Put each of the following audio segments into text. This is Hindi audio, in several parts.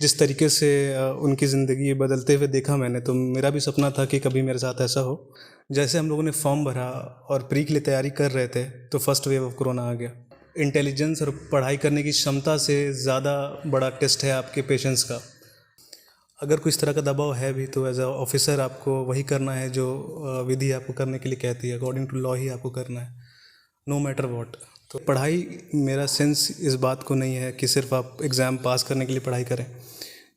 जिस तरीके से उनकी ज़िंदगी बदलते हुए देखा मैंने, तो मेरा भी सपना था कि कभी मेरे साथ ऐसा हो। जैसे हम लोगों ने फॉर्म भरा और प्री के लिए तैयारी कर रहे थे, तो फर्स्ट वेव ऑफ कोरोना आ गया। इंटेलिजेंस और पढ़ाई करने की क्षमता से ज़्यादा बड़ा टेस्ट है आपके पेशेंस का। अगर कोई इस तरह का दबाव है भी, तो एज अ ऑफिसर आपको वही करना है जो विधि आपको करने के लिए कहती है, अकॉर्डिंग टू लॉ ही आपको करना है, नो मैटर वॉट। तो पढ़ाई, मेरा सेंस इस बात को नहीं है कि सिर्फ आप एग्ज़ाम पास करने के लिए पढ़ाई करें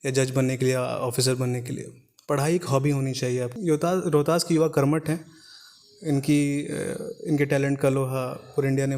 या जज बनने के लिए या ऑफिसर बनने के लिए। पढ़ाई एक हॉबी होनी चाहिए। आप रोहतास के युवा कर्मठ हैं, इनके टैलेंट का लोहा पूरे इंडिया ने।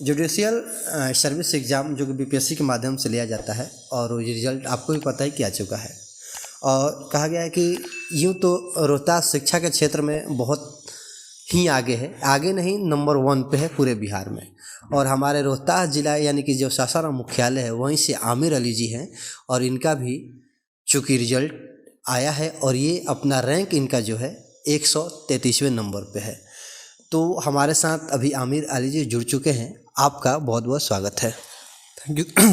जुडिशियल सर्विस एग्ज़ाम जो कि बीपीएससी के माध्यम से लिया जाता है, और ये रिज़ल्ट आपको भी पता ही कि आ चुका है। और कहा गया है कि यूँ तो रोहतास शिक्षा के क्षेत्र में बहुत ही आगे है, आगे नहीं नंबर 1 पे है पूरे बिहार में। और हमारे रोहतास ज़िला यानी कि जो सासाराम मुख्यालय है, वहीं से आमिर अली जी हैं, और इनका भी चूँकि रिज़ल्ट आया है, और ये अपना रैंक इनका जो है 133वें नंबर पे है। तो हमारे साथ अभी आमिर अली जी जुड़ चुके हैं। आपका बहुत बहुत स्वागत है।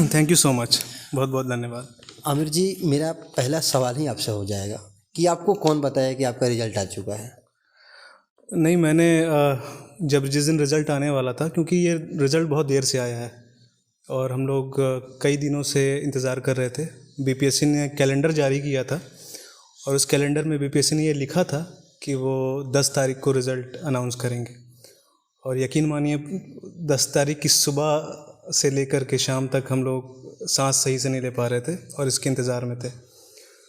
थैंक यू सो मच, बहुत बहुत धन्यवाद। आमिर जी, मेरा पहला सवाल ही आपसे हो जाएगा कि आपको कौन बताया कि आपका रिजल्ट आ चुका है? नहीं, मैंने जब जिस दिन रिज़ल्ट आने वाला था, क्योंकि ये रिज़ल्ट बहुत देर से आया है और हम लोग कई दिनों से इंतज़ार कर रहे थे। बीपीएससी ने कैलेंडर जारी किया था और उस कैलेंडर में बीपीएससी ने ये लिखा था कि वो 10 तारीख को रिज़ल्ट अनाउंस करेंगे। और यकीन मानिए, 10 तारीख की सुबह से लेकर के शाम तक हम लोग सांस सही से नहीं ले पा रहे थे और इसके इंतज़ार में थे।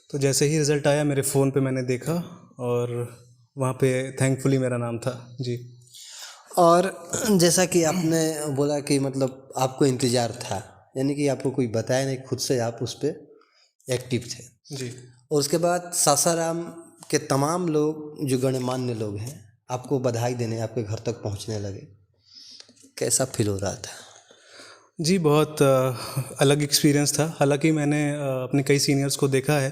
तो जैसे ही रिज़ल्ट आया, मेरे फ़ोन पे मैंने देखा और वहाँ पे थैंकफुली मेरा नाम था जी। और जैसा कि आपने बोला कि मतलब आपको इंतज़ार था, यानी कि आपको कोई बताया नहीं, खुद से आप उस पर एक्टिव थे जी। और उसके बाद सासाराम के तमाम लोग जो गणमान्य लोग हैं, आपको बधाई देने आपके घर तक पहुंचने लगे। कैसा फील हो रहा था? जी, बहुत अलग एक्सपीरियंस था। हालांकि मैंने अपने कई सीनियर्स को देखा है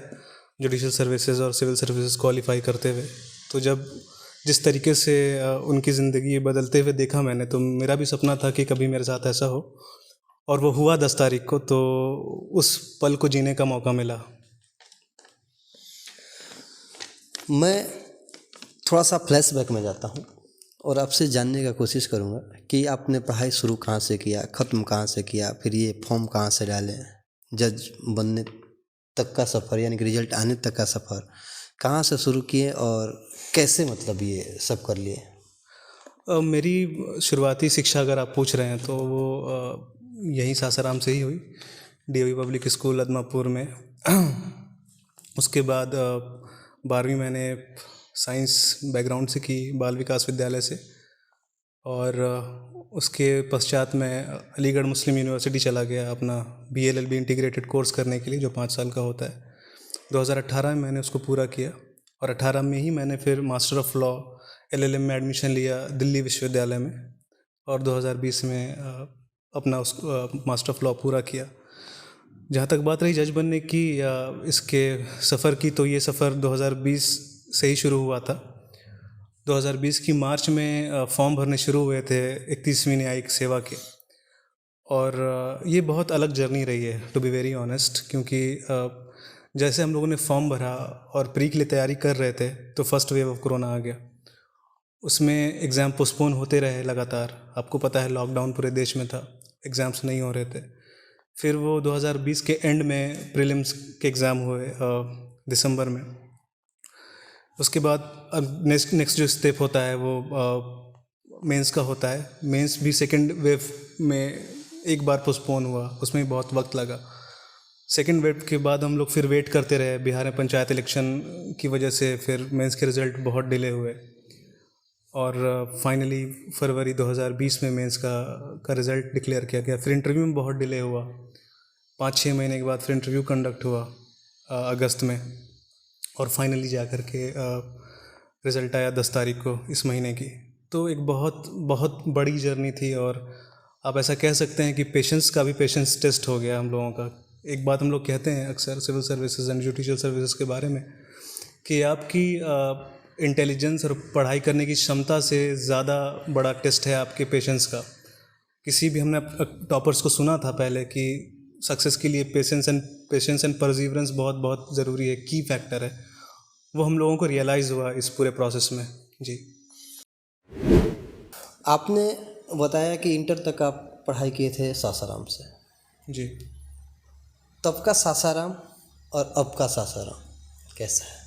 जुडिशल सर्विसेज और सिविल सर्विसेज क्वालिफाई करते हुए। तो जब जिस तरीके से उनकी ज़िंदगी बदलते हुए देखा मैंने, तो मेरा भी सपना था कि कभी मेरे साथ ऐसा हो, और वो हुआ 10 तारीख को। तो उस पल को जीने का मौका मिला। मैं थोड़ा सा फ्लैशबैक में जाता हूँ और आपसे जानने का कोशिश करूँगा कि आपने पढ़ाई शुरू कहाँ से किया, ख़त्म कहाँ से किया, फिर ये फॉर्म कहाँ से डाले, जज बनने तक का सफ़र यानी कि रिजल्ट आने तक का सफ़र कहाँ से शुरू किए और कैसे मतलब ये सब कर लिए? मेरी शुरुआती शिक्षा अगर आप पूछ रहे हैं, तो वो यहीं सासाराम से ही हुई, डीओवी पब्लिक स्कूल अदमापुर में। उसके बाद 12वीं मैंने साइंस बैकग्राउंड से की, बाल विकास विद्यालय से। और उसके पश्चात मैं अलीगढ़ मुस्लिम यूनिवर्सिटी चला गया अपना बीएलएलबी इंटीग्रेटेड कोर्स करने के लिए, जो 5 साल का होता है। 2018 में मैंने उसको पूरा किया और 18 में ही मैंने फिर मास्टर ऑफ लॉ एलएलएम में एडमिशन लिया दिल्ली विश्वविद्यालय में, और 2020 में अपना उस मास्टर ऑफ लॉ पूरा किया। जहाँ तक बात रही जज बनने की या इसके सफ़र की, तो ये सफ़र 2020 से ही शुरू हुआ था। 2020 की मार्च में फॉर्म भरने शुरू हुए थे 31वीं न्यायिक सेवा के। और ये बहुत अलग जर्नी रही है, टू बी वेरी ऑनेस्ट, क्योंकि जैसे हम लोगों ने फॉर्म भरा और प्री के लिए तैयारी कर रहे थे, तो फर्स्ट वेव ऑफ कोरोना आ गया। उसमें एग्ज़ाम पोस्टपोन होते रहे लगातार। आपको पता है, लॉकडाउन पूरे देश में था, एग्ज़ाम्स नहीं हो रहे थे। फिर वो 2020 के एंड में प्रीलिम्स के एग्ज़ाम हुए दिसंबर में। उसके बाद अब नेक्स्ट जो स्टेप होता है वो मेंस का होता है। मेंस भी सेकंड वेव में एक बार पोस्टपोन हुआ, उसमें भी बहुत वक्त लगा। सेकंड वेव के बाद हम लोग फिर वेट करते रहे। बिहार में पंचायत इलेक्शन की वजह से फिर मेंस के रिज़ल्ट बहुत डिले हुए और फाइनली फरवरी 2020 में मेंस का रिज़ल्ट डिक्लेयर किया गया। फिर इंटरव्यू में बहुत डिले हुआ, 5-6 महीने के बाद फिर इंटरव्यू कंडक्ट हुआ अगस्त में, और फाइनली जा कर के रिज़ल्ट आया 10 तारीख को इस महीने की। तो एक बहुत बहुत बड़ी जर्नी थी, और आप ऐसा कह सकते हैं कि पेशेंस का भी पेशेंस टेस्ट हो गया हम लोगों का। एक बात हम लोग कहते हैं अक्सर civil services and judicial services के बारे में कि आपकी इंटेलिजेंस और पढ़ाई करने की क्षमता से ज़्यादा बड़ा टेस्ट है आपके पेशेंस का। किसी भी हमने टॉपर्स को सुना था पहले कि सक्सेस के लिए पेशेंस एंड परसिवरेंस बहुत बहुत ज़रूरी है, की फैक्टर है। वो हम लोगों को रियलाइज़ हुआ इस पूरे प्रोसेस में। जी, आपने बताया कि इंटर तक आप पढ़ाई किए थे सासाराम से। जी। तब का सासाराम और अब का सासाराम कैसा है?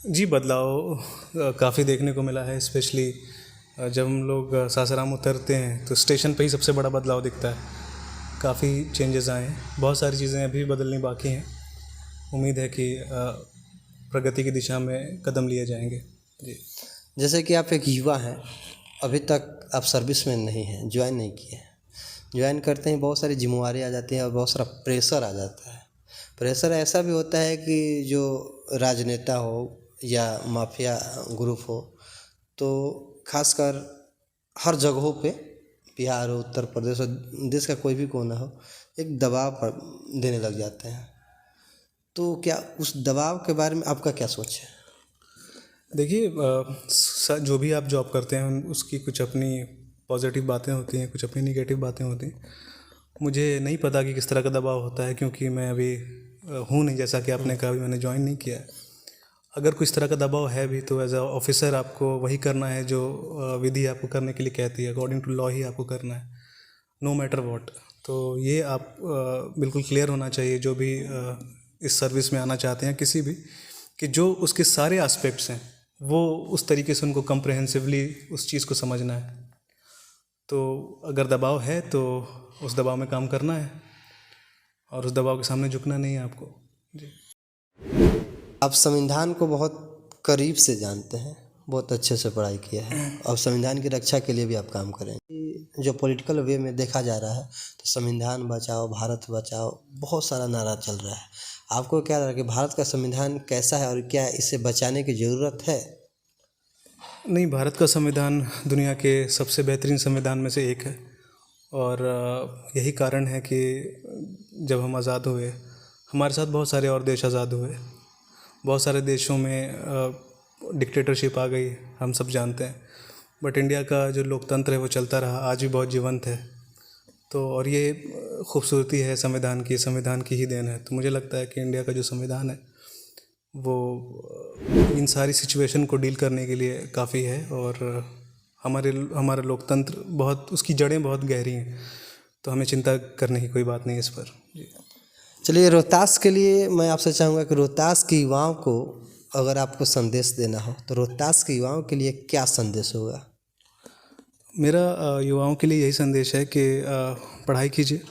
जी, बदलाव काफ़ी देखने को मिला है। स्पेशली जब हम लोग सासाराम उतरते हैं तो स्टेशन पे ही सबसे बड़ा बदलाव दिखता है। काफ़ी चेंजेस आए हैं, बहुत सारी चीज़ें अभी बदलनी बाकी हैं। उम्मीद है कि प्रगति की दिशा में कदम लिए जाएंगे। जी। जैसे कि आप एक युवा हैं, अभी तक आप सर्विस में नहीं हैं, ज्वाइन नहीं किए हैं। ज्वाइन करते ही बहुत सारी जिम्मेवारी आ जाती हैं और बहुत सारा प्रेशर आ जाता है। प्रेशर ऐसा भी होता है कि जो राजनेता हो या माफिया ग्रुप हो, तो खासकर हर जगहों पे, बिहार हो, उत्तर प्रदेश हो, देश का कोई भी कोना हो, एक दबाव देने लग जाते हैं। तो क्या उस दबाव के बारे में आपका क्या सोच है? देखिए, जो भी आप जॉब करते हैं उसकी कुछ अपनी पॉजिटिव बातें होती हैं, कुछ अपनी निगेटिव बातें होती हैं। मुझे नहीं पता कि किस तरह का दबाव होता है, क्योंकि मैं अभी हूँ नहीं, जैसा कि आपने कहा, अभी मैंने ज्वाइन नहीं किया है। अगर कुछ तरह का दबाव है भी तो एज अ ऑफिसर आपको वही करना है जो विधि आपको करने के लिए कहती है, अकॉर्डिंग टू लॉ ही आपको करना है, नो मैटर व्हाट। तो ये आप बिल्कुल क्लियर होना चाहिए जो भी इस सर्विस में आना चाहते हैं किसी भी, कि जो उसके सारे एस्पेक्ट्स हैं वो उस तरीके से उनको कम्प्रहेंसिवली उस चीज़ को समझना है। तो अगर दबाव है तो उस दबाव में काम करना है और उस दबाव के सामने झुकना नहीं है आपको। जी। आप संविधान को बहुत करीब से जानते हैं, बहुत अच्छे से पढ़ाई किया है और संविधान की रक्षा के लिए भी आप काम करें। जो पॉलिटिकल वे में देखा जा रहा है तो संविधान बचाओ, भारत बचाओ, बहुत सारा नारा चल रहा है। आपको क्या लग रहा है कि भारत का संविधान कैसा है और क्या इसे बचाने की ज़रूरत है? नहीं, भारत का संविधान दुनिया के सबसे बेहतरीन संविधान में से एक है, और यही कारण है कि जब हम आज़ाद हुए, हमारे साथ बहुत सारे और देश आज़ाद हुए। बहुत सारे देशों में डिक्टेटरशिप आ गई, हम सब जानते हैं, बट इंडिया का जो लोकतंत्र है वो चलता रहा, आज भी बहुत जीवंत है। तो और ये खूबसूरती है संविधान की, संविधान की ही देन है। तो मुझे लगता है कि इंडिया का जो संविधान है वो इन सारी सिचुएशन को डील करने के लिए काफ़ी है, और हमारा लोकतंत्र बहुत, उसकी जड़ें बहुत गहरी हैं। तो हमें चिंता करने की कोई बात नहीं इस पर। जी। चलिए, रोहतास के लिए मैं आपसे चाहूँगा कि रोहतास के युवाओं को अगर आपको संदेश देना हो तो रोहतास के युवाओं के लिए क्या संदेश होगा? मेरा युवाओं के लिए यही संदेश है कि पढ़ाई कीजिए।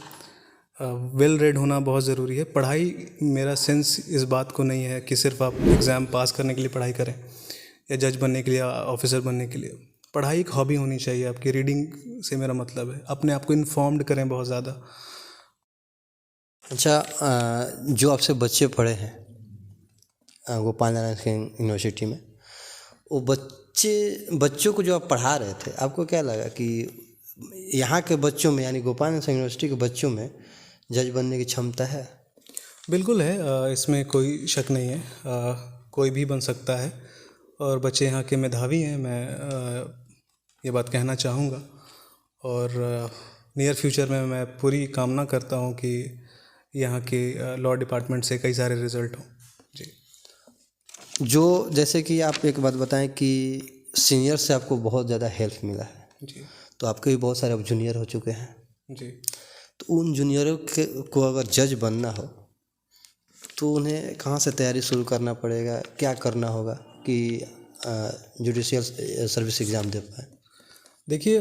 वेल रेड होना बहुत ज़रूरी है। पढ़ाई, मेरा सेंस इस बात को नहीं है कि सिर्फ आप एग्ज़ाम पास करने के लिए पढ़ाई करें या जज बनने के लिए, ऑफिसर बनने के लिए। पढ़ाई एक हॉबी होनी चाहिए आपकी। रीडिंग से मेरा मतलब है अपने आप को इन्फॉर्म्ड करें बहुत ज़्यादा। अच्छा, जो आपसे बच्चे पढ़े हैं गोपाल नारायण सिंह यूनिवर्सिटी में, वो बच्चों को जो आप पढ़ा रहे थे, आपको क्या लगा कि यहाँ के बच्चों में, यानी गोपाल नारायण सिंह यूनिवर्सिटी के बच्चों में जज बनने की क्षमता है? बिल्कुल है, इसमें कोई शक नहीं है। कोई भी बन सकता है और बच्चे यहाँ के मेधावी हैं, मैं ये बात कहना चाहूँगा। और नियर फ्यूचर में मैं पूरी कामना करता हूँ कि यहाँ के लॉ डिपार्टमेंट से कई सारे रिज़ल्ट हों। जी। जो, जैसे कि आप एक बात बताएं कि सीनियर से आपको बहुत ज़्यादा हेल्प मिला है, जी। तो आपके भी बहुत सारे अब जूनियर हो चुके हैं। जी। तो उन जूनियरों को अगर जज बनना हो तो उन्हें कहाँ से तैयारी शुरू करना पड़ेगा, क्या करना होगा कि जुडिशियल सर्विस एग्ज़ाम दे पाए? देखिए,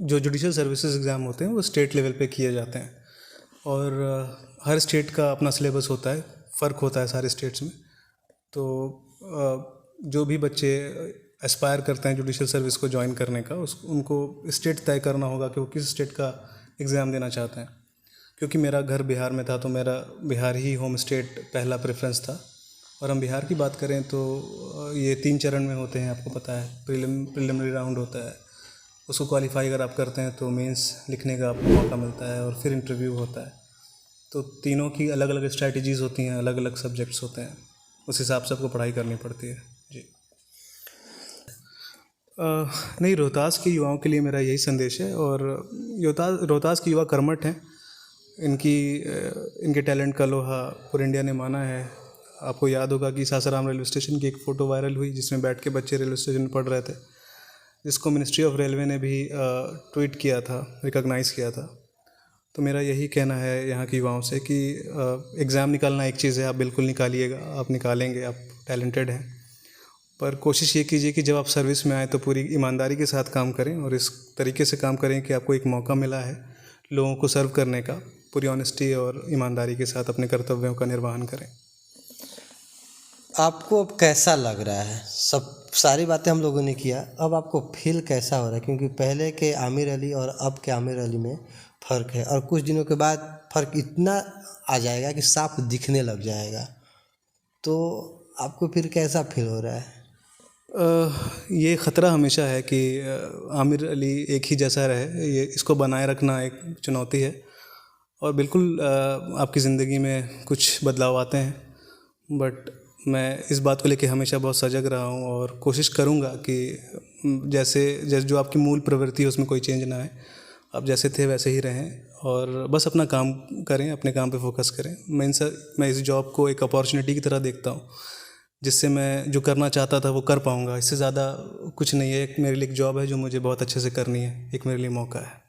जो जुडिशियल सर्विसेज एग्ज़ाम होते हैं वो स्टेट लेवल पे किए जाते हैं। और हर स्टेट का अपना सिलेबस होता है, फ़र्क होता है सारे स्टेट्स में। तो जो भी बच्चे एस्पायर करते हैं जुडिशल सर्विस को ज्वाइन करने का, उनको स्टेट तय करना होगा कि वो किस स्टेट का एग्ज़ाम देना चाहते हैं। क्योंकि मेरा घर बिहार में था तो मेरा बिहार ही होम स्टेट पहला प्रेफरेंस था। और हम बिहार की बात करें तो ये 3 चरण में होते हैं, आपको पता है। प्रिलिमिनरी राउंड होता है, उसको क्वालिफाई अगर आप करते हैं तो मेंस लिखने का आपको मौका मिलता है और फिर इंटरव्यू होता है। तो तीनों की अलग अलग स्ट्रैटेजीज़ होती हैं, अलग अलग सब्जेक्ट्स होते हैं, उस हिसाब से आपको पढ़ाई करनी पड़ती है जी। नहीं, रोहतास के युवाओं के लिए मेरा यही संदेश है। और रोहतास के युवा कर्मठ हैं, इनके टैलेंट का लोहा पूरे इंडिया ने माना है। आपको याद होगा कि सासाराम रेलवे स्टेशन की एक फ़ोटो वायरल हुई जिसमें बैठ के बच्चे रेलवे स्टेशन में पढ़ रहे थे, जिसको मिनिस्ट्री ऑफ रेलवे ने भी ट्वीट किया था, रिकॉग्नाइज़ किया था। तो मेरा यही कहना है यहाँ के युवाओं से कि एग्ज़ाम निकालना एक चीज़ है, आप बिल्कुल निकालिएगा, आप निकालेंगे, आप टैलेंटेड हैं। पर कोशिश ये कीजिए कि जब आप सर्विस में आए तो पूरी ईमानदारी के साथ काम करें और इस तरीके से काम करें कि आपको एक मौका मिला है लोगों को सर्व करने का, पूरी ऑनेस्टी और ईमानदारी के साथ अपने कर्तव्यों का निर्वहन करें। आपको अब कैसा लग रहा है? सब सारी बातें हम लोगों ने किया, अब आपको फील कैसा हो रहा है? क्योंकि पहले के आमिर अली और अब के आमिर अली में फ़र्क है, और कुछ दिनों के बाद फ़र्क इतना आ जाएगा कि साफ दिखने लग जाएगा। तो आपको फिर कैसा फील हो रहा है? ये ख़तरा हमेशा है कि आमिर अली एक ही जैसा रहे, ये इसको बनाए रखना एक चुनौती है। और बिल्कुल आपकी ज़िंदगी में कुछ बदलाव आते हैं, बट मैं इस बात को लेके हमेशा बहुत सजग रहा हूँ और कोशिश करूँगा कि जैसे जो आपकी मूल प्रवृत्ति है उसमें कोई चेंज ना आए, आप जैसे थे वैसे ही रहें और बस अपना काम करें, अपने काम पे फोकस करें। मैं इस जॉब को एक अपॉर्चुनिटी की तरह देखता हूँ, जिससे मैं जो करना चाहता था वो कर पाऊँगा। इससे ज़्यादा कुछ नहीं है, एक मेरे लिए एक जॉब है जो मुझे बहुत अच्छे से करनी है, एक मेरे लिए मौका है।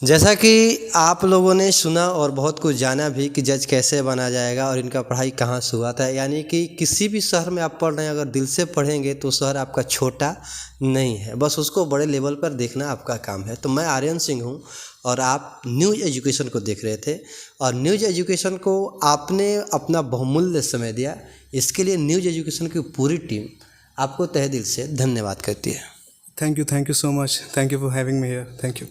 जैसा कि आप लोगों ने सुना और बहुत कुछ जाना भी कि जज कैसे बना जाएगा और इनका पढ़ाई कहाँ से हुआ था। यानी कि किसी भी शहर में आप पढ़ रहे हैं, अगर दिल से पढ़ेंगे तो शहर आपका छोटा नहीं है, बस उसको बड़े लेवल पर देखना आपका काम है। तो मैं आर्यन सिंह हूँ और आप न्यूज़ एजुकेशन को देख रहे थे, और न्यूज़ एजुकेशन को आपने अपना बहुमूल्य समय दिया, इसके लिए न्यूज़ एजुकेशन की पूरी टीम आपको तहे दिल से धन्यवाद करती है। Thank you so much, thank you for having me here, thank you.